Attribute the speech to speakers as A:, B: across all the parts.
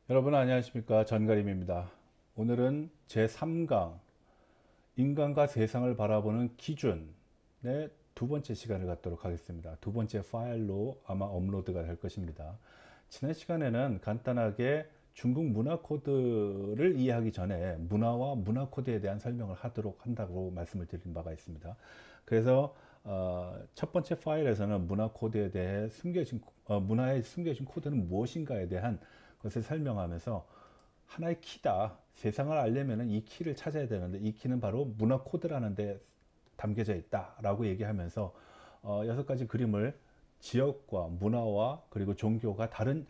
A: 여러분 안녕하십니까, 전가림입니다. 오늘은 제3강 인간과 세상을 바라보는 기준의 두 번째 시간을 갖도록 하겠습니다. 두 번째 파일로 아마 업로드가 될 것입니다. 지난 시간에는 간단하게 중국 문화 코드를 이해하기 전에 문화와 문화 코드에 대한 설명을 하도록 한다고 말씀을 드린 바가 있습니다. 그래서 첫 번째 파일에서는 문화 코드에 대해 문화의 숨겨진 코드는 무엇인가에 대한 것을 설명하면서 하나의 키다. 세상을 알려면 이 키를 찾아야 되는데 이 키는 바로 문화 코드라는 데 담겨져 있다라고 얘기하면서 여섯 가지 그림을 지역과 문화와 그리고 종교가 다른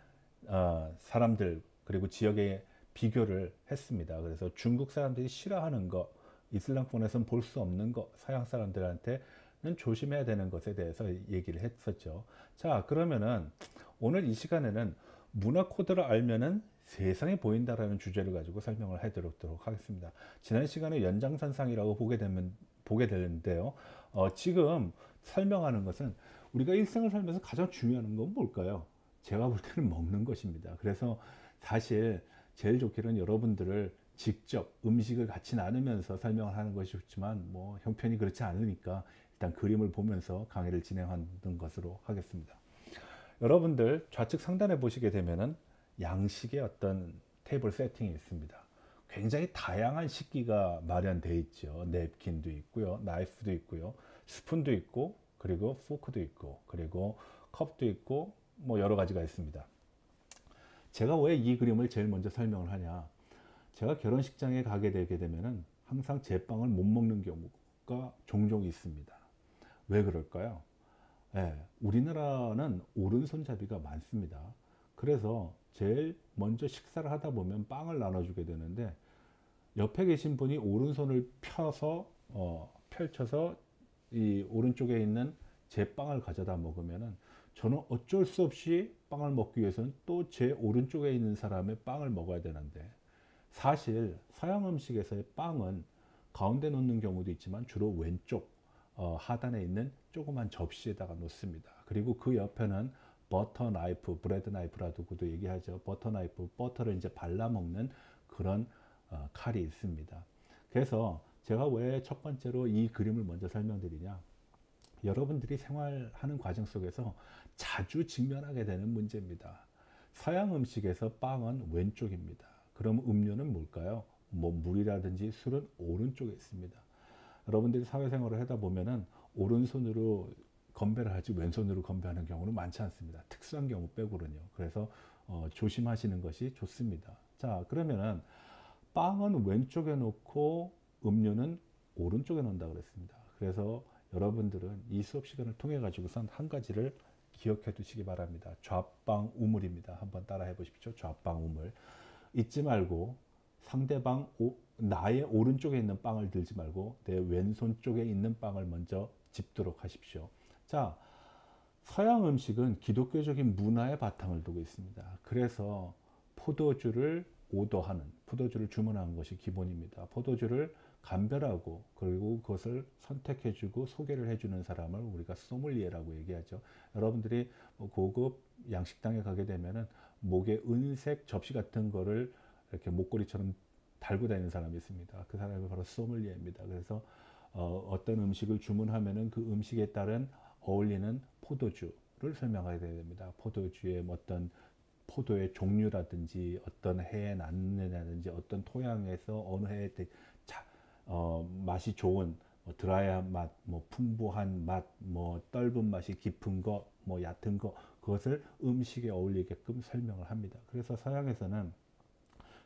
A: 사람들 그리고 지역에 비교를 했습니다. 그래서 중국 사람들이 싫어하는 것, 이슬람권에서는 볼 수 없는 것, 서양 사람들한테는 조심해야 되는 것에 대해서 얘기를 했었죠. 자, 그러면은 오늘 이 시간에는 문화 코드를 알면은 세상이 보인다라는 주제를 가지고 설명을 해드리도록 하겠습니다. 지난 시간에 연장선상이라고 보게 되는데요. 지금 설명하는 것은 우리가 일생을 살면서 가장 중요한 건 뭘까요? 제가 볼 때는 먹는 것입니다. 그래서 사실 제일 좋기는 여러분들을 직접 음식을 같이 나누면서 설명을 하는 것이 좋지만 뭐 형편이 그렇지 않으니까 일단 그림을 보면서 강의를 진행하는 것으로 하겠습니다. 여러분들 좌측 상단에 보시게 되면은 양식의 어떤 테이블 세팅이 있습니다. 굉장히 다양한 식기가 마련되어 있죠. 냅킨도 있고요, 나이프도 있고요, 스푼도 있고, 그리고 포크도 있고, 그리고 컵도 있고, 뭐 여러 가지가 있습니다. 제가 왜 이 그림을 제일 먼저 설명을 하냐? 제가 결혼식장에 가게 되게 되면은 항상 제 빵을 못 먹는 경우가 종종 있습니다. 왜 그럴까요? 예, 우리나라는 오른손잡이가 많습니다. 그래서 제일 먼저 식사를 하다 보면 빵을 나눠주게 되는데 옆에 계신 분이 오른손을 펼쳐서 이 오른쪽에 있는 제 빵을 가져다 먹으면은 저는 어쩔 수 없이 빵을 먹기 위해서는 또 제 오른쪽에 있는 사람의 빵을 먹어야 되는데 사실 서양 음식에서의 빵은 가운데 놓는 경우도 있지만 주로 왼쪽 하단에 있는 조그만 접시에다가 놓습니다. 그리고 그 옆에는 버터 나이프, 브레드 나이프라고도 얘기하죠. 버터 나이프, 버터를 이제 발라 먹는 그런 칼이 있습니다. 그래서 제가 왜 첫 번째로 이 그림을 먼저 설명드리냐? 여러분들이 생활하는 과정 속에서 자주 직면하게 되는 문제입니다. 서양 음식에서 빵은 왼쪽입니다. 그럼 음료는 뭘까요? 뭐 물이라든지 술은 오른쪽에 있습니다. 여러분들이 사회생활을 하다 보면은 오른손으로 건배를 하지 왼손으로 건배하는 경우는 많지 않습니다. 특수한 경우 빼고는요. 그래서 조심하시는 것이 좋습니다. 자, 그러면은 빵은 왼쪽에 놓고 음료는 오른쪽에 놓는다 그랬습니다. 그래서 여러분들은 이 수업 시간을 통해 가지고선 한 가지를 기억해 두시기 바랍니다. 좌빵 우물입니다. 한번 따라 해 보십시오. 좌빵 우물. 잊지 말고 나의 오른쪽에 있는 빵을 들지 말고 내 왼손 쪽에 있는 빵을 먼저 집도록 하십시오. 자, 서양 음식은 기독교적인 문화의 바탕을 두고 있습니다. 그래서 포도주를 주문하는 것이 기본입니다. 포도주를 감별하고 그리고 그것을 선택해주고 소개를 해주는 사람을 우리가 소믈리에라고 얘기하죠. 여러분들이 고급 양식당에 가게 되면은 목에 은색 접시 같은 거를 이렇게 목걸이처럼 달고 다니는 사람이 있습니다. 그 사람이 바로 소믈리에입니다. 그래서 어떤 음식을 주문하면은 그 음식에 따른 어울리는 포도주를 설명하게 됩니다. 포도주의 어떤 포도의 종류라든지 어떤 해에 났느냐든지 어떤 토양에서 어느 해에 맛이 좋은 드라이한 맛, 뭐 풍부한 맛, 뭐 떫은 맛이 깊은 거, 뭐 얕은 거 그것을 음식에 어울리게끔 설명을 합니다. 그래서 서양에서는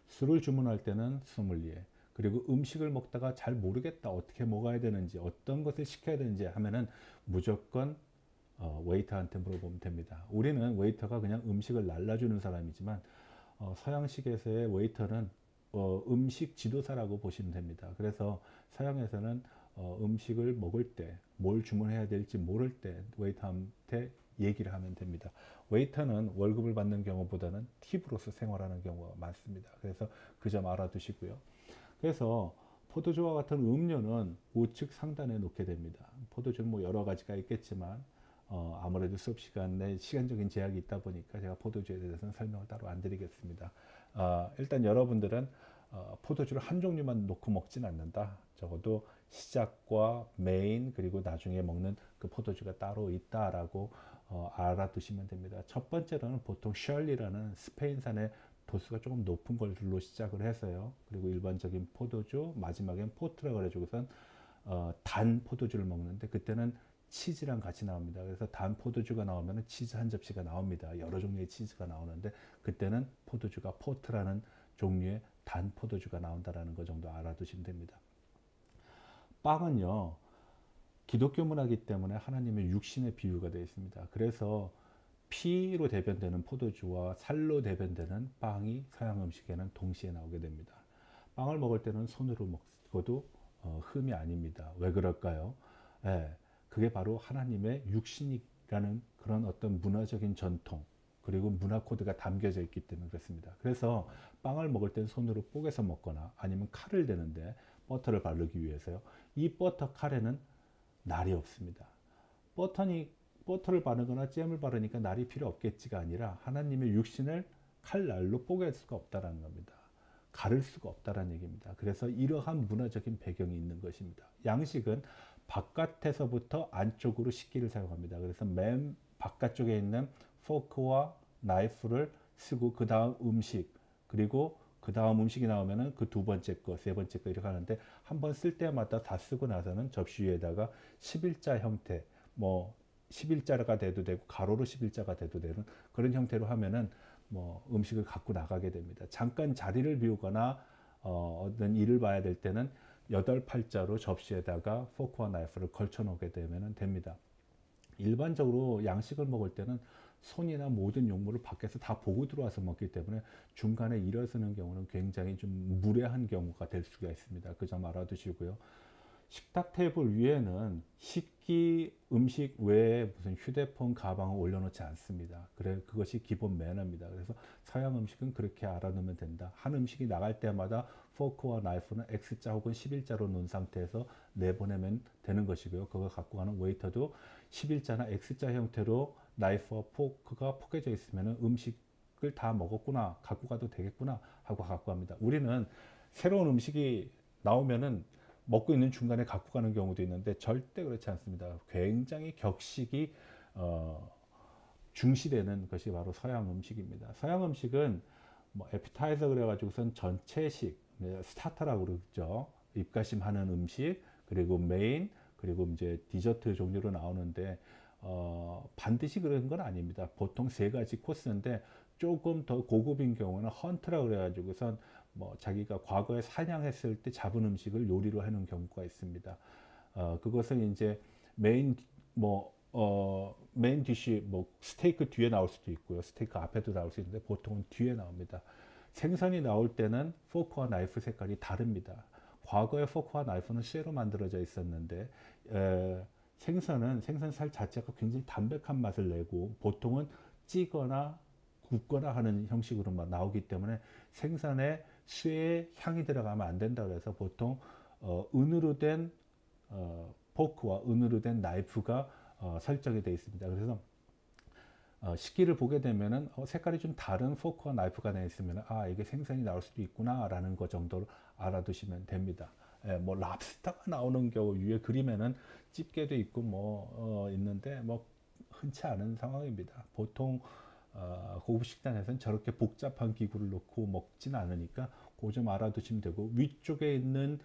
A: 술을 주문할 때는 소믈리에 그리고 음식을 먹다가 잘 모르겠다 어떻게 먹어야 되는지 어떤 것을 시켜야 되는지 하면은 무조건 웨이터한테 물어보면 됩니다. 우리는 웨이터가 그냥 음식을 날라주는 사람이지만 서양식에서의 웨이터는 음식 지도사라고 보시면 됩니다. 그래서 서양에서는 음식을 먹을 때 뭘 주문해야 될지 모를 때 웨이터한테 얘기를 하면 됩니다. 웨이터는 월급을 받는 경우보다는 팁으로서 생활하는 경우가 많습니다. 그래서 그 점 알아두시고요. 그래서 포도주와 같은 음료는 우측 상단에 놓게 됩니다. 포도주는 뭐 여러 가지가 있겠지만 아무래도 수업 시간에 시간적인 제약이 있다 보니까 제가 포도주에 대해서는 설명을 따로 안 드리겠습니다. 일단 여러분들은 포도주를 한 종류만 놓고 먹진 않는다. 적어도 시작과 메인 그리고 나중에 먹는 그 포도주가 따로 있다라고 알아두시면 됩니다. 첫 번째로는 보통 셜리라는 스페인산의 도수가 조금 높은 걸로 시작을 해서요. 그리고 일반적인 포도주, 마지막엔 포트라 그래가지고선 단 포도주를 먹는데 그때는 치즈랑 같이 나옵니다. 그래서 단 포도주가 나오면 치즈 한 접시가 나옵니다. 여러 종류의 치즈가 나오는데 그때는 포도주가 포트라는 종류의 단 포도주가 나온다라는 거 정도 알아두시면 됩니다. 빵은요, 기독교 문화이기 때문에 하나님의 육신의 비유가 되어 있습니다. 그래서 피로 대변되는 포도주와 살로 대변되는 빵이 서양 음식에는 동시에 나오게 됩니다. 빵을 먹을 때는 손으로 먹어도 흠이 아닙니다. 왜 그럴까요? 예, 그게 바로 하나님의 육신이라는 그런 어떤 문화적인 전통 그리고 문화 코드가 담겨져 있기 때문에 그렇습니다. 그래서 빵을 먹을 때는 손으로 뽀개서 먹거나 아니면 칼을 대는데 버터를 바르기 위해서요. 이 버터 칼에는 날이 없습니다. 버터를 바르거나 잼을 바르니까 날이 필요 없겠지가 아니라 하나님의 육신을 칼날로 뽀갤 수가 없다는 겁니다. 가를 수가 없다는 얘기입니다. 그래서 이러한 문화적인 배경이 있는 것입니다. 양식은 바깥에서부터 안쪽으로 식기를 사용합니다. 그래서 맨 바깥쪽에 있는 포크와 나이프를 쓰고 그 다음 음식 그리고 그 다음 음식이 나오면은 그 두 번째 거, 세 번째 거 이렇게 하는데 한 번 쓸 때마다 다 쓰고 나서는 접시 위에다가 11자 형태, 뭐 11자가 돼도 되고 가로로 11자가 돼도 되는 그런 형태로 하면은 뭐 음식을 갖고 나가게 됩니다. 잠깐 자리를 비우거나 어떤 일을 봐야 될 때는 8, 8자로 접시에다가 포크와 나이프를 걸쳐 놓게 되면 됩니다. 일반적으로 양식을 먹을 때는 손이나 모든 용물을 밖에서 다 보고 들어와서 먹기 때문에 중간에 일어서는 경우는 굉장히 좀 무례한 경우가 될 수가 있습니다. 그 점 알아두시고요. 식탁 테이블 위에는 식기, 음식 외에 무슨 휴대폰, 가방을 올려놓지 않습니다. 그래, 그것이 기본 매너입니다. 그래서 서양 음식은 그렇게 알아두면 된다. 한 음식이 나갈 때마다 포크와 나이프는 X자 혹은 11자로 놓은 상태에서 내보내면 되는 것이고요. 그걸 갖고 가는 웨이터도 11자나 X자 형태로 나이프와 포크가 포개져 있으면 음식을 다 먹었구나, 갖고 가도 되겠구나 하고 갖고 갑니다. 우리는 새로운 음식이 나오면은 먹고 있는 중간에 갖고 가는 경우도 있는데 절대 그렇지 않습니다. 굉장히 격식이 중시되는 것이 바로 서양 음식입니다. 서양 음식은 뭐 에피타이저 그래가지고선 전체식, 스타터라고 그러죠. 입가심하는 음식, 그리고 메인, 그리고 이제 디저트 종류로 나오는데 반드시 그런 건 아닙니다. 보통 세 가지 코스인데 조금 더 고급인 경우는 헌트라 그래가지고선 뭐 자기가 과거에 사냥했을 때 잡은 음식을 요리로 하는 경우가 있습니다. 그것은 이제 메인 메인 디쉬 뭐 스테이크 뒤에 나올 수도 있고요. 스테이크 앞에도 나올 수 있는데 보통은 뒤에 나옵니다. 생선이 나올 때는 포크와 나이프 색깔이 다릅니다. 과거에 포크와 나이프는 쇠로 만들어져 있었는데 생선은 생선살 자체가 굉장히 담백한 맛을 내고 보통은 찌거나 굽거나 하는 형식으로만 나오기 때문에 생선에 쇠의 향이 들어가면 안 된다 그래서 보통 은으로 된 포크와 은으로 된 나이프가 설정이 되어 있습니다. 그래서 식기를 보게 되면은 색깔이 좀 다른 포크와 나이프가 되어 있으면 아 이게 생선이 나올 수도 있구나 라는 것 정도로 알아두시면 됩니다. 뭐 랍스터가 나오는 경우 위에 그림에는 집게도 있고 뭐 있는데 뭐 흔치 않은 상황입니다. 보통 고급 식당에서는 저렇게 복잡한 기구를 놓고 먹진 않으니까 그거 좀 알아두시면 되고 위쪽에 있는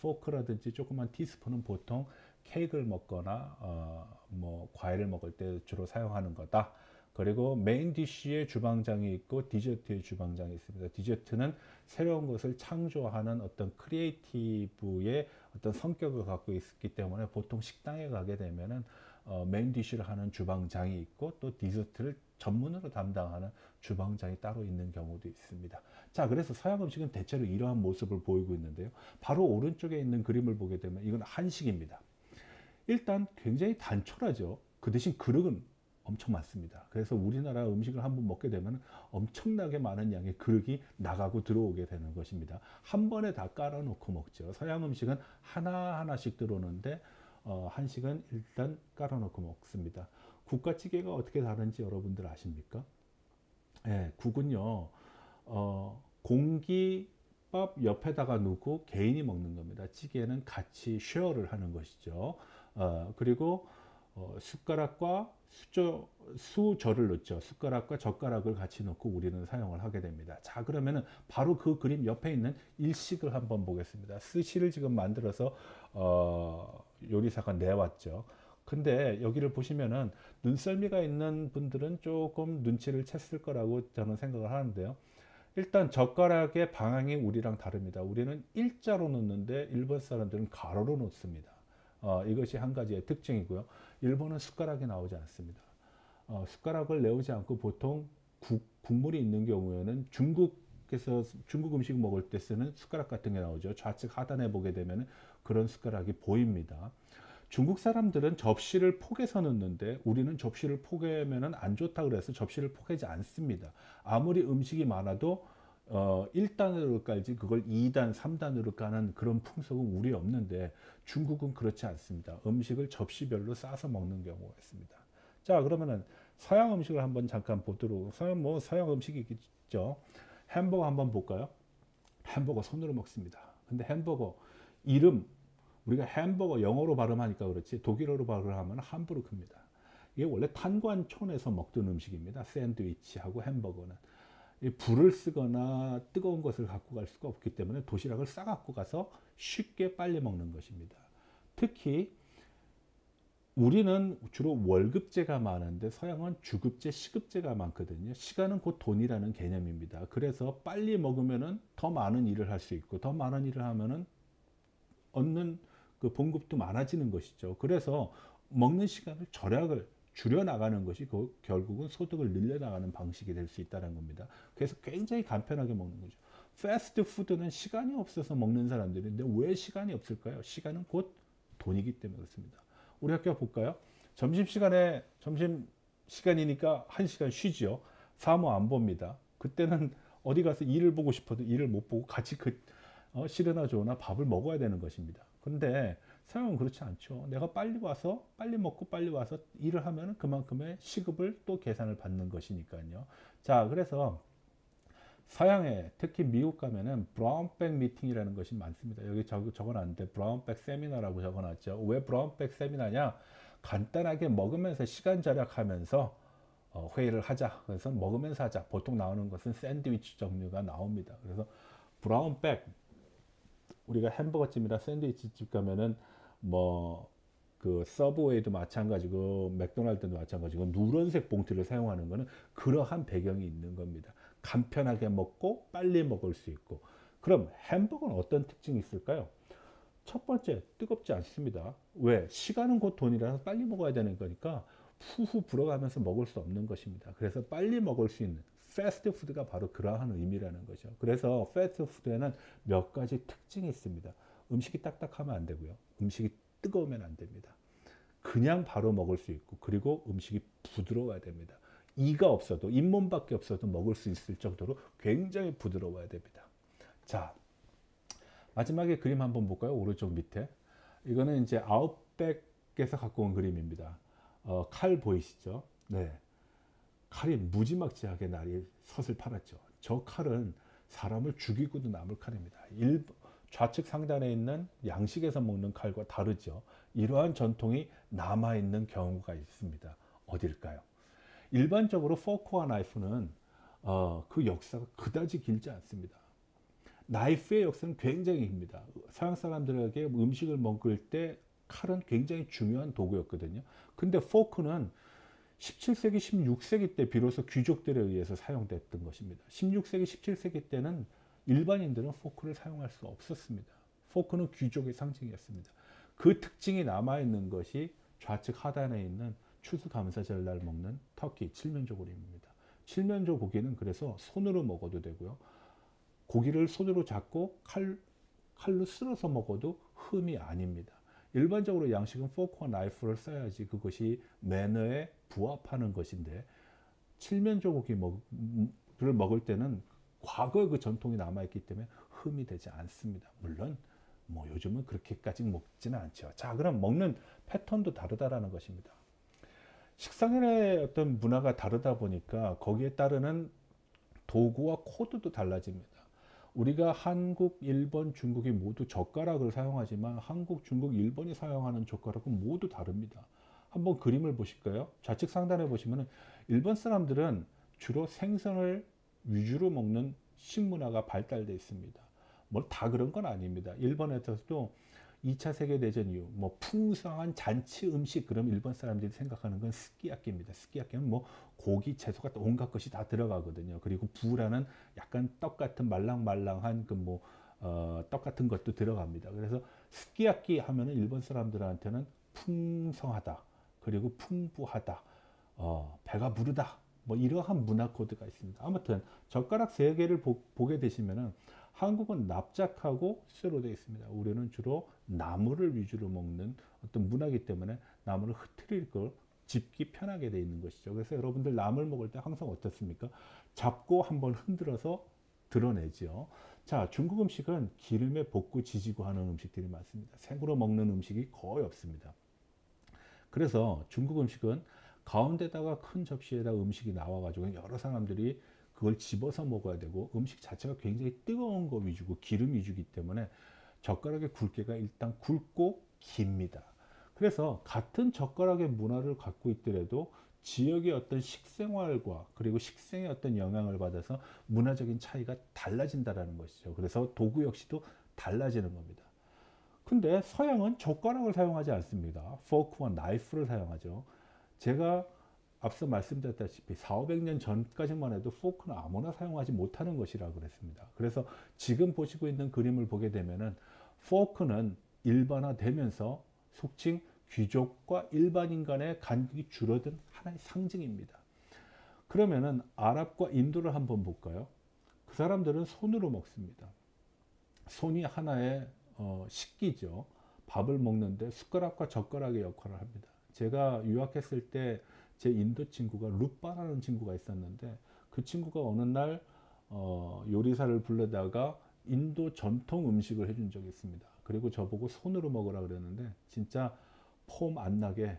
A: 포크라든지 조그만 티스푼은 보통 케이크를 먹거나 뭐 과일을 먹을 때 주로 사용하는 거다. 그리고 메인 디쉬의 주방장이 있고 디저트의 주방장이 있습니다. 디저트는 새로운 것을 창조하는 어떤 크리에이티브의 어떤 성격을 갖고 있기 때문에 보통 식당에 가게 되면은 메인 디쉬를 하는 주방장이 있고 또 디저트를 전문으로 담당하는 주방장이 따로 있는 경우도 있습니다. 자, 그래서 서양 음식은 대체로 이러한 모습을 보이고 있는데요. 바로 오른쪽에 있는 그림을 보게 되면 이건 한식입니다. 일단 굉장히 단촐하죠. 그 대신 그릇은 엄청 많습니다. 그래서 우리나라 음식을 한번 먹게 되면 엄청나게 많은 양의 그릇이 나가고 들어오게 되는 것입니다. 한 번에 다 깔아놓고 먹죠. 서양 음식은 하나하나씩 들어오는데 한식은 일단 깔아놓고 먹습니다. 국과 찌개가 어떻게 다른지 여러분들 아십니까? 예, 국은요, 공깃밥 옆에다가 놓고 개인이 먹는 겁니다. 찌개는 같이 쉐어를 하는 것이죠. 그리고 숟가락과 수저를 넣죠. 숟가락과 젓가락을 같이 넣고 우리는 사용을 하게 됩니다. 자, 그러면은 바로 그 그림 옆에 있는 일식을 한번 보겠습니다. 스시를 지금 만들어서 요리사가 내왔죠. 근데 여기를 보시면은 눈썰미가 있는 분들은 조금 눈치를 챘을 거라고 저는 생각을 하는데요. 일단 젓가락의 방향이 우리랑 다릅니다. 우리는 일자로 놓는데 일본 사람들은 가로로 놓습니다. 이것이 한 가지의 특징이고요. 일본은 숟가락이 나오지 않습니다. 숟가락을 내오지 않고 보통 국물이 있는 경우에는 중국에서 중국 음식 먹을 때 쓰는 숟가락 같은 게 나오죠. 좌측 하단에 보게 되면 그런 숟가락이 보입니다. 중국 사람들은 접시를 포개서 넣는데 우리는 접시를 포개면은 안 좋다 그래서 접시를 포개지 않습니다. 아무리 음식이 많아도 1단으로 깔지 그걸 2단, 3단으로 까는 그런 풍속은 우리 없는데 중국은 그렇지 않습니다. 음식을 접시별로 싸서 먹는 경우가 있습니다. 자, 그러면은 서양 음식을 한번 잠깐 보도록 서양 음식이 있죠. 햄버거 한번 볼까요? 햄버거 손으로 먹습니다. 근데 햄버거 이름 우리가 햄버거 영어로 발음하니까 그렇지 독일어로 발음하면 함부르크입니다. 이게 원래 탄관촌에서 먹던 음식입니다. 샌드위치하고 햄버거는 불을 쓰거나 뜨거운 것을 갖고 갈 수가 없기 때문에 도시락을 싸 갖고 가서 쉽게 빨리 먹는 것입니다. 특히 우리는 주로 월급제가 많은데 서양은 주급제, 시급제가 많거든요. 시간은 곧 돈이라는 개념입니다. 그래서 빨리 먹으면은 더 많은 일을 할 수 있고 더 많은 일을 하면은 얻는 그 봉급도 많아지는 것이죠. 그래서 먹는 시간을 절약을 줄여 나가는 것이 결국은 소득을 늘려 나가는 방식이 될 수 있다는 겁니다. 그래서 굉장히 간편하게 먹는 거죠. 패스트푸드는 시간이 없어서 먹는 사람들인데 왜 시간이 없을까요? 시간은 곧 돈이기 때문에 그렇습니다. 우리 학교 볼까요? 점심 시간이니까 1시간 쉬지요. 사무 안 봅니다. 그때는 어디 가서 일을 보고 싶어도 일을 못 보고 같이 시르나 조나 밥을 먹어야 되는 것입니다. 그런데 서양은 그렇지 않죠. 내가 빨리 와서 빨리 먹고 빨리 와서 일을 하면 그만큼의 시급을 또 계산을 받는 것이니까요. 자, 그래서 서양에 특히 미국 가면은 브라운백 미팅이라는 것이 많습니다. 여기 적어놨는데 브라운백 세미나라고 적어놨죠. 왜 브라운백 세미나냐? 간단하게 먹으면서 시간 절약하면서 회의를 하자. 그래서 먹으면서 하자. 보통 나오는 것은 샌드위치 종류가 나옵니다. 그래서 브라운백 우리가 햄버거집이나 샌드위치집 가면은 뭐 그 서브웨이도 마찬가지고 맥도날드도 마찬가지고 누런색 봉투를 사용하는 것은 그러한 배경이 있는 겁니다. 간편하게 먹고 빨리 먹을 수 있고. 그럼 햄버거는 어떤 특징이 있을까요? 첫 번째, 뜨겁지 않습니다. 왜? 시간은 곧 돈이라서 빨리 먹어야 되는 거니까 후후 불어가면서 먹을 수 없는 것입니다. 그래서 빨리 먹을 수 있는 패스트푸드가 바로 그러한 의미라는 거죠. 그래서 패스트푸드에는 몇 가지 특징이 있습니다. 음식이 딱딱하면 안 되고요. 음식이 뜨거우면 안 됩니다. 그냥 바로 먹을 수 있고 그리고 음식이 부드러워야 됩니다. 이가 없어도 잇몸밖에 없어도 먹을 수 있을 정도로 굉장히 부드러워야 됩니다. 자, 마지막에 그림 한번 볼까요? 오른쪽 밑에. 이거는 이제 아웃백에서 갖고 온 그림입니다. 칼 보이시죠? 네. 칼이 무지막지하게 날이 섯을 팔았죠. 저 칼은 사람을 죽이고도 남을 칼입니다. 좌측 상단에 있는 양식에서 먹는 칼과 다르죠. 이러한 전통이 남아있는 경우가 있습니다. 어딜까요? 일반적으로 포크와 나이프는 그 역사가 그다지 길지 않습니다. 나이프의 역사는 굉장히 깁니다. 서양 사람들에게 음식을 먹을 때 칼은 굉장히 중요한 도구였거든요. 근데 포크는 17세기, 16세기 때 비로소 귀족들에 의해서 사용됐던 것입니다. 16세기, 17세기 때는 일반인들은 포크를 사용할 수 없었습니다. 포크는 귀족의 상징이었습니다. 그 특징이 남아있는 것이 좌측 하단에 있는 추수감사절 날 먹는 터키 칠면조고기입니다. 칠면조 고기는 그래서 손으로 먹어도 되고요. 고기를 손으로 잡고 칼로 쓸어서 먹어도 흠이 아닙니다. 일반적으로 양식은 포크와 나이프를 써야지 그것이 매너에 부합하는 것인데 칠면조 고기를 먹을 때는 과거의 그 전통이 남아있기 때문에 흠이 되지 않습니다. 물론 뭐 요즘은 그렇게까지 먹지는 않죠. 자, 그럼 먹는 패턴도 다르다라는 것입니다. 식상의 어떤 문화가 다르다 보니까 거기에 따르는 도구와 코드도 달라집니다. 우리가 한국, 일본, 중국이 모두 젓가락을 사용하지만 한국, 중국, 일본이 사용하는 젓가락은 모두 다릅니다. 한번 그림을 보실까요? 좌측 상단에 보시면 일본 사람들은 주로 생선을 위주로 먹는 식문화가 발달되어 있습니다. 뭐 다 그런 건 아닙니다. 일본에서도 2차 세계대전 이후 뭐 풍성한 잔치 음식, 그럼 일본 사람들이 생각하는 건 스키야키입니다. 스키야키는 뭐 고기, 채소가 온갖 것이 다 들어가거든요. 그리고 부라는 약간 떡 같은 말랑말랑한 그 뭐 떡 같은 것도 들어갑니다. 그래서 스키야키 하면은 일본 사람들한테는 풍성하다, 그리고 풍부하다, 배가 부르다, 뭐 이러한 문화 코드가 있습니다. 아무튼 젓가락 세 개를 보게 되시면은 한국은 납작하고 쇠로 되어 있습니다. 우리는 주로 나무를 위주로 먹는 어떤 문화이기 때문에 나무를 흐트릴 걸 집기 편하게 되어 있는 것이죠. 그래서 여러분들 나물 먹을 때 항상 어떻습니까? 잡고 한번 흔들어서 드러내죠. 자, 중국 음식은 기름에 볶고 지지고 하는 음식들이 많습니다. 생으로 먹는 음식이 거의 없습니다. 그래서 중국 음식은 가운데다가 큰 접시에다 음식이 나와가지고 여러 사람들이 그걸 집어서 먹어야 되고, 음식 자체가 굉장히 뜨거운 거 위주고 기름 위주이기 때문에 젓가락의 굵기가 일단 굵고 깁니다. 그래서 같은 젓가락의 문화를 갖고 있더라도 지역의 어떤 식생활과 그리고 식생의 어떤 영향을 받아서 문화적인 차이가 달라진다는 것이죠. 그래서 도구 역시도 달라지는 겁니다. 근데 서양은 젓가락을 사용하지 않습니다. 포크와 나이프를 사용하죠. 제가 앞서 말씀드렸다시피 4,500년 전까지만 해도 포크는 아무나 사용하지 못하는 것이라 그랬습니다. 그래서 지금 보시고 있는 그림을 보게 되면은 포크는 일반화되면서 속칭 귀족과 일반인 간의 간극이 줄어든 하나의 상징입니다. 그러면은 아랍과 인도를 한번 볼까요? 그 사람들은 손으로 먹습니다. 손이 하나의 식기죠. 밥을 먹는데 숟가락과 젓가락의 역할을 합니다. 제가 유학했을 때 제 인도 친구가 루빠라는 친구가 있었는데, 그 친구가 어느 날 요리사를 불러다가 인도 전통 음식을 해준 적이 있습니다. 그리고 저보고 손으로 먹으라 그랬는데 진짜 폼 안 나게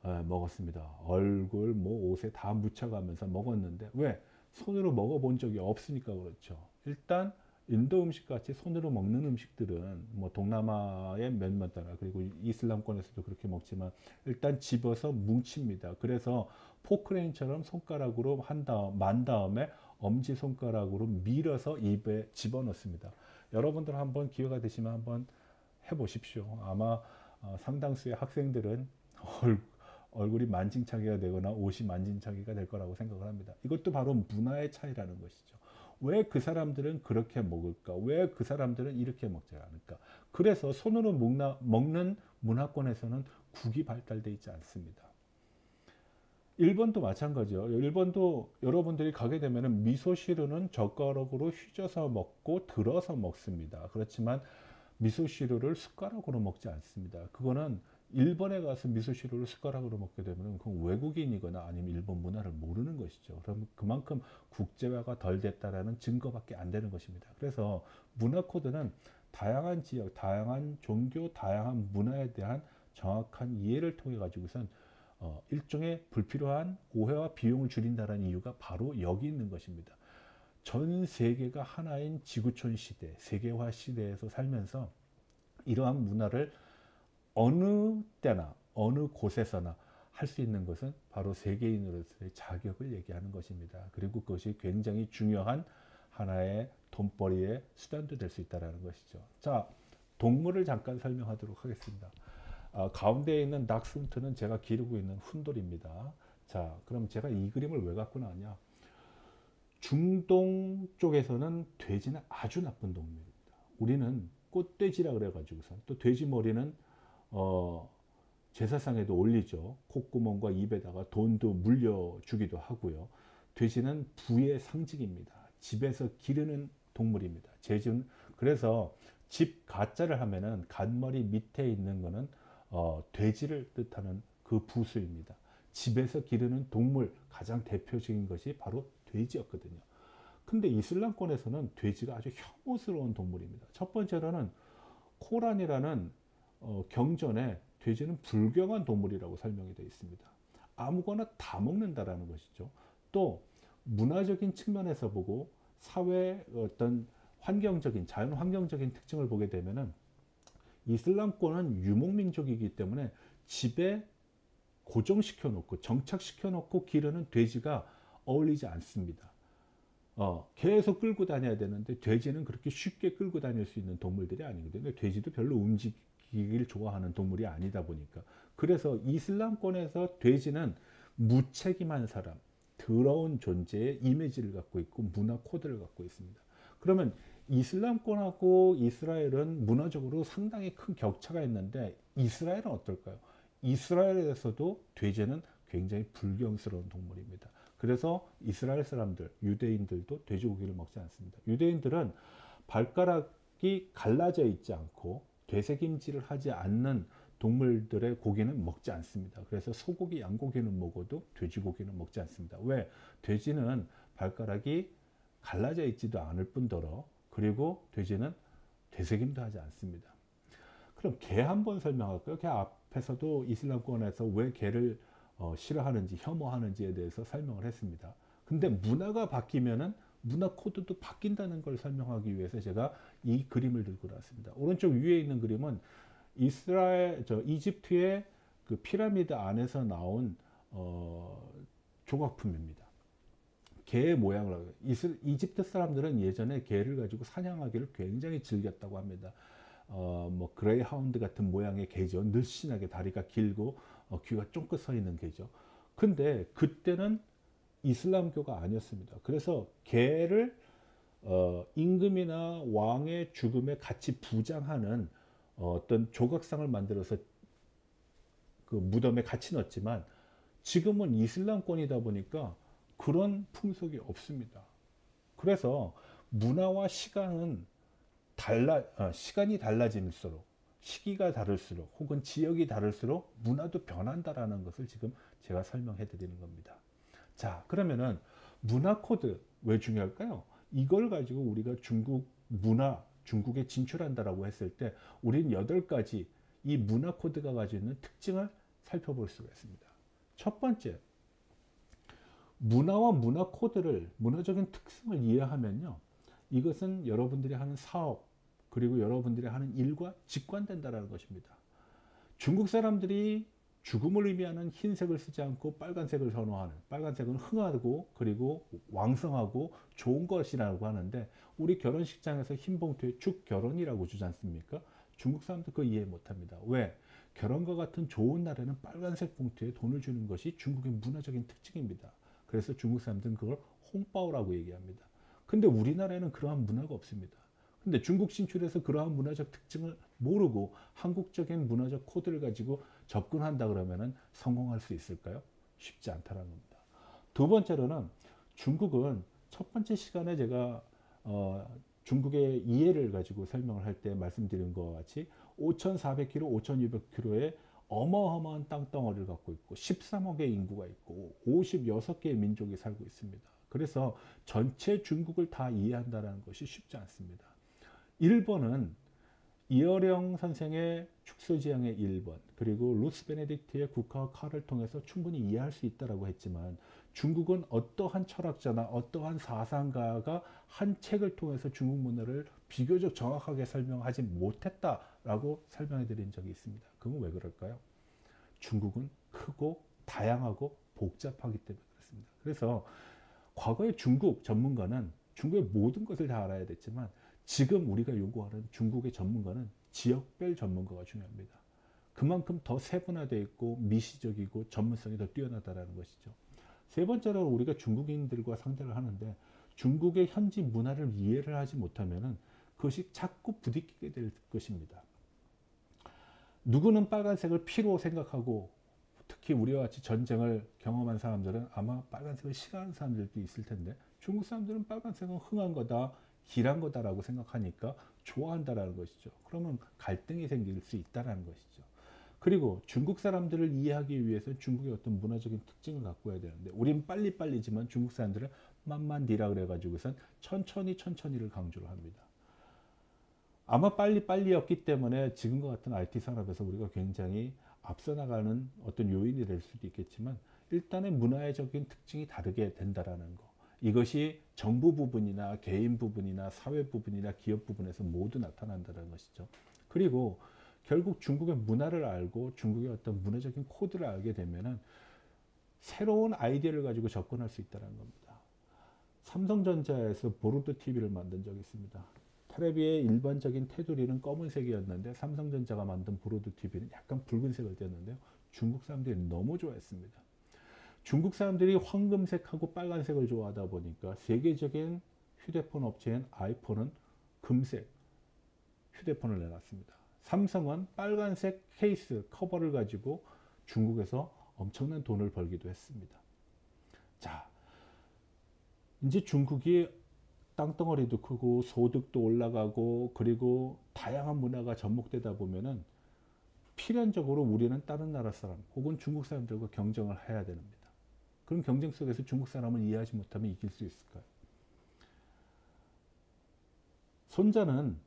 A: 먹었습니다. 얼굴 뭐 옷에 다 묻혀가면서 먹었는데, 왜? 손으로 먹어본 적이 없으니까 그렇죠. 일단 인도 음식 같이 손으로 먹는 음식들은 뭐 동남아의 몇몇 나라 그리고 이슬람권에서도 그렇게 먹지만 일단 집어서 뭉칩니다. 그래서 포크레인처럼 손가락으로 만 다음에 엄지 손가락으로 밀어서 입에 집어넣습니다. 여러분들 한번 기회가 되시면 한번 해보십시오. 아마 상당수의 학생들은 얼굴이 만진창이가 되거나 옷이 만진창이가 될 거라고 생각을 합니다. 이것도 바로 문화의 차이라는 것이죠. 왜 그 사람들은 그렇게 먹을까? 왜 그 사람들은 이렇게 먹지 않을까? 그래서 손으로 먹는 문화권에서는 국이 발달되어 있지 않습니다. 일본도 마찬가지요. 일본도 여러분들이 가게 되면 미소시루는 젓가락으로 휘저어서 먹고 들어서 먹습니다. 그렇지만 미소시루를 숟가락으로 먹지 않습니다. 그거는 일본에 가서 미소시루를 숟가락으로 먹게 되면 그건 외국인이거나 아니면 일본 문화를 모르는 것이죠. 그럼 그만큼 국제화가 덜 됐다라는 증거밖에 안 되는 것입니다. 그래서 문화 코드는 다양한 지역, 다양한 종교, 다양한 문화에 대한 정확한 이해를 통해 가지고선 일종의 불필요한 오해와 비용을 줄인다는 이유가 바로 여기 있는 것입니다. 전 세계가 하나인 지구촌 시대, 세계화 시대에서 살면서 이러한 문화를 어느 때나 어느 곳에서나 할 수 있는 것은 바로 세계인으로서의 자격을 얘기하는 것입니다. 그리고 그것이 굉장히 중요한 하나의 돈벌이의 수단도 될 수 있다는 것이죠. 자, 동물을 잠깐 설명하도록 하겠습니다. 가운데에 있는 닥스훈트는 제가 기르고 있는 훈돌입니다. 자, 그럼 제가 이 그림을 왜 갖고 나왔냐? 중동 쪽에서는 돼지는 아주 나쁜 동물입니다. 우리는 꽃돼지라 그래가지고서 또 돼지 머리는 제사상에도 올리죠. 콧구멍과 입에다가 돈도 물려주기도 하고요. 돼지는 부의 상징입니다. 집에서 기르는 동물입니다. 그래서 집 가자를 하면은 간머리 밑에 있는 거는 돼지를 뜻하는 그 부수입니다. 집에서 기르는 동물 가장 대표적인 것이 바로 돼지였거든요. 근데 이슬람권에서는 돼지가 아주 혐오스러운 동물입니다. 첫 번째로는 코란이라는 경전에 돼지는 불경한 동물이라고 설명이 되어 있습니다. 아무거나 다 먹는다라는 것이죠. 또 문화적인 측면에서 보고 사회 어떤 환경적인 자연 환경적인 특징을 보게 되면은 이슬람권은 유목민족이기 때문에 집에 고정시켜 놓고 정착시켜 놓고 기르는 돼지가 어울리지 않습니다. 계속 끌고 다녀야 되는데 돼지는 그렇게 쉽게 끌고 다닐 수 있는 동물들이 아니거든요. 돼지도 별로 움직이기를 좋아하는 동물이 아니다 보니까. 그래서 이슬람권에서 돼지는 무책임한 사람, 더러운 존재의 이미지를 갖고 있고 문화 코드를 갖고 있습니다. 그러면 이슬람권하고 이스라엘은 문화적으로 상당히 큰 격차가 있는데 이스라엘은 어떨까요? 이스라엘에서도 돼지는 굉장히 불경스러운 동물입니다. 그래서 이스라엘 사람들, 유대인들도 돼지고기를 먹지 않습니다. 유대인들은 발가락이 갈라져 있지 않고 되새김질을 하지 않는 동물들의 고기는 먹지 않습니다. 그래서 소고기, 양고기는 먹어도 돼지고기는 먹지 않습니다. 왜? 돼지는 발가락이 갈라져 있지도 않을 뿐더러 그리고 돼지는 되새김도 하지 않습니다. 그럼 개 한번 설명할까요? 개 앞에서도 이슬람권에서 왜 개를 싫어하는지 혐오하는지에 대해서 설명을 했습니다. 근데 문화가 바뀌면은 문화 코드도 바뀐다는 걸 설명하기 위해서 제가 이 그림을 들고 나왔습니다. 오른쪽 위에 있는 그림은 이집트의 그 피라미드 안에서 나온 조각품입니다. 개의 모양을 하고 이집트 사람들은 예전에 개를 가지고 사냥하기를 굉장히 즐겼다고 합니다. 뭐 그레이하운드 같은 모양의 개죠. 늘씬하게 다리가 길고 귀가 쫑긋 서 있는 개죠. 근데 그때는 이슬람교가 아니었습니다. 그래서 개를 임금이나 왕의 죽음에 같이 부장하는 어떤 조각상을 만들어서 그 무덤에 같이 넣었지만 지금은 이슬람권이다 보니까 그런 풍속이 없습니다. 그래서 문화와 시간은 시간이 달라질수록 시기가 다를수록 혹은 지역이 다를수록 문화도 변한다라는 것을 지금 제가 설명해 드리는 겁니다. 자, 그러면은 문화 코드 왜 중요할까요? 이걸 가지고 우리가 중국에 진출한다라고 했을 때 우리는 8가지 이 문화 코드가 가지고 있는 특징을 살펴볼 수가 있습니다. 첫 번째, 문화와 문화 코드를 문화적인 특성을 이해하면요. 이것은 여러분들이 하는 사업 그리고 여러분들이 하는 일과 직관된다는 것입니다. 중국 사람들이 죽음을 의미하는 흰색을 쓰지 않고 빨간색을 선호하는 빨간색은 흥하고 그리고 왕성하고 좋은 것이라고 하는데 우리 결혼식장에서 흰 봉투에 축결혼이라고 주지 않습니까? 중국 사람들 그거 이해 못합니다. 왜? 결혼과 같은 좋은 날에는 빨간색 봉투에 돈을 주는 것이 중국의 문화적인 특징입니다. 그래서 중국 사람들은 그걸 홍바오라고 얘기합니다. 근데 우리나라에는 그러한 문화가 없습니다. 근데 중국 진출해서 그러한 문화적 특징을 모르고 한국적인 문화적 코드를 가지고 접근한다 그러면은 성공할 수 있을까요? 쉽지 않다는 겁니다. 두 번째로는 중국은 첫 번째 시간에 제가 중국의 이해를 가지고 설명을 할 때 말씀드린 것과 같이 5,400km, 5,200km의 어마어마한 땅덩어리를 갖고 있고 13억의 인구가 있고 56개의 민족이 살고 있습니다. 그래서 전체 중국을 다 이해한다는 것이 쉽지 않습니다. 일본은 이어령 선생의 축소지향의 1번 그리고 루스 베네딕트의 국가와 칼을 통해서 충분히 이해할 수 있다고 했지만 중국은 어떠한 철학자나 어떠한 사상가가 한 책을 통해서 중국 문화를 비교적 정확하게 설명하지 못했다라고 설명해 드린 적이 있습니다. 그건 왜 그럴까요? 중국은 크고 다양하고 복잡하기 때문에 그렇습니다. 그래서 과거의 중국 전문가는 중국의 모든 것을 다 알아야 됐지만 지금 우리가 요구하는 중국의 전문가는 지역별 전문가가 중요합니다. 그만큼 더 세분화되어 있고 미시적이고 전문성이 더 뛰어나다는 것이죠. 세 번째로 우리가 중국인들과 상대를 하는데 중국의 현지 문화를 이해를 하지 못하면 그것이 자꾸 부딪히게 될 것입니다. 누구는 빨간색을 피로 생각하고 특히 우리와 같이 전쟁을 경험한 사람들은 아마 빨간색을 싫어하는 사람들도 있을 텐데 중국 사람들은 빨간색은 흥한 거다, 길한 거다라고 생각하니까 좋아한다라는 것이죠. 그러면 갈등이 생길 수 있다라는 것이죠. 그리고 중국 사람들을 이해하기 위해서 중국의 어떤 문화적인 특징을 갖고 해야 되는데 우린 빨리빨리지만 중국 사람들은 만만디라 그래가지고선 천천히를 강조를 합니다. 아마 빨리빨리였기 때문에 지금과 같은 IT 산업에서 우리가 굉장히 앞서 나가는 어떤 요인이 될 수도 있겠지만, 일단의 문화적인 특징이 다르게 된다라는 거. 이것이 정부 부분이나 개인 부분이나 사회 부분이나 기업 부분에서 모두 나타난다는 것이죠. 그리고 결국 중국의 문화를 알고 중국의 어떤 문화적인 코드를 알게 되면은 새로운 아이디어를 가지고 접근할 수 있다는 겁니다. 삼성전자에서 보르드 TV를 만든 적이 있습니다. 테레비의 일반적인 테두리는 검은색이었는데 삼성전자가 만든 보르드 TV는 약간 붉은색을 띄었는데요. 중국 사람들이 너무 좋아했습니다. 중국 사람들이 황금색하고 빨간색을 좋아하다 보니까 세계적인 휴대폰 업체인 아이폰은 금색 휴대폰을 내놨습니다. 삼성은 빨간색 케이스 커버를 가지고 중국에서 엄청난 돈을 벌기도 했습니다. 자, 이제 중국이 땅덩어리도 크고 소득도 올라가고 그리고 다양한 문화가 접목되다 보면은 필연적으로 우리는 다른 나라 사람 혹은 중국 사람들과 경쟁을 해야 됩니다. 그런 경쟁 속에서 중국 사람을 이해하지 못하면 이길 수 있을까요? 손자는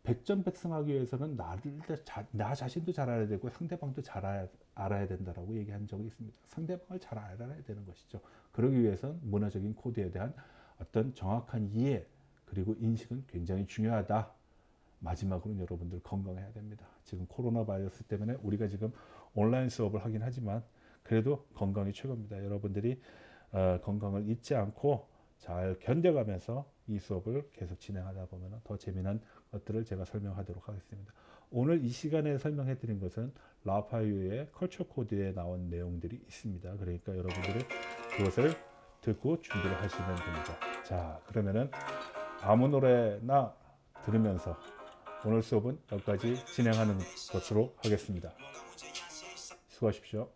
A: 백전백승하기 위해서는 나 자신도 잘 알아야 되고 상대방도 잘 알아야 된다라고 얘기한 적이 있습니다. 상대방을 잘 알아야 되는 것이죠. 그러기 위해서는 문화적인 코드에 대한 어떤 정확한 이해 그리고 인식은 굉장히 중요하다. 마지막으로는 여러분들 건강해야 됩니다. 지금 코로나 바이러스 때문에 우리가 지금 온라인 수업을 하긴 하지만 그래도 건강이 최고입니다. 여러분들이 건강을 잊지 않고 잘 견뎌가면서 이 수업을 계속 진행하다 보면 더 재미난 것들을 제가 설명하도록 하겠습니다. 오늘 이 시간에 설명해 드린 것은 라파유의 컬처 코드에 나온 내용들이 있습니다. 그러니까 여러분들은 그것을 듣고 준비를 하시면 됩니다. 자, 그러면은 아무 노래나 들으면서 오늘 수업은 여기까지 진행하는 것으로 하겠습니다. 수고하십시오.